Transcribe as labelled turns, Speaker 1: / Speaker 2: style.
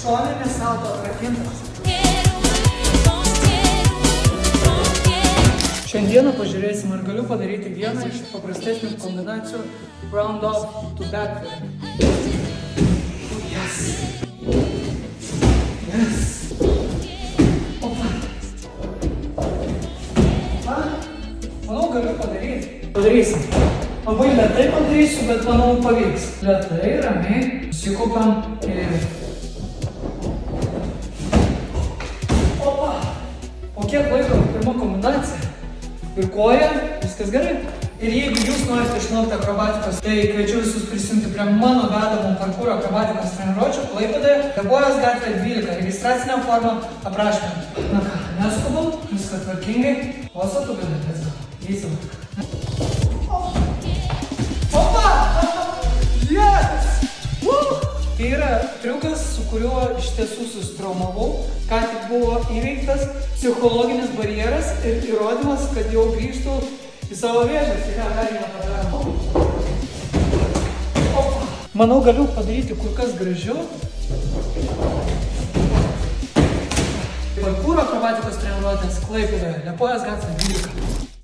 Speaker 1: Šoninės salto atrakintas. Šiandieną pažiūrėsim, ar galiu padaryti vieną iš paprastesnių kombinacijų round off to back. Yes. Yes. Opa. Manau, galiu padaryti. Padarysim. Labai lėtai padarysiu, bet manau pavyks. Lėtai, ramiai, susikaupiam ir... Opa! Po kiek laiko pirma kombinacija? Ir koja, viskas gerai. Ir jeigu jūs norite išmokti akrobatikos, tai kviečiu visus prisijungti prie mano vedamų parkūro akrobatikos treniruočių Klaipėdoje, Liepojos gatvė 12, registracinė forma aprašymė. Na ką, neskubam, viskas tvarkingai, osa tu gali, let's go. Eisim. Opa! Yes! Tai yra triukas, su kuriuo iš tiesų susitraumavau, ką tik buvo įveiktas psichologinis barjeras ir įrodymas, kad jau grįžtų į savo vėžę. Tai ką galima padaryti? Opa! Manau, galiu padaryti kur kas gražiau. Parkūro akrobatikos treniruotės Klaipėdoje, Liepojos gatvė 12.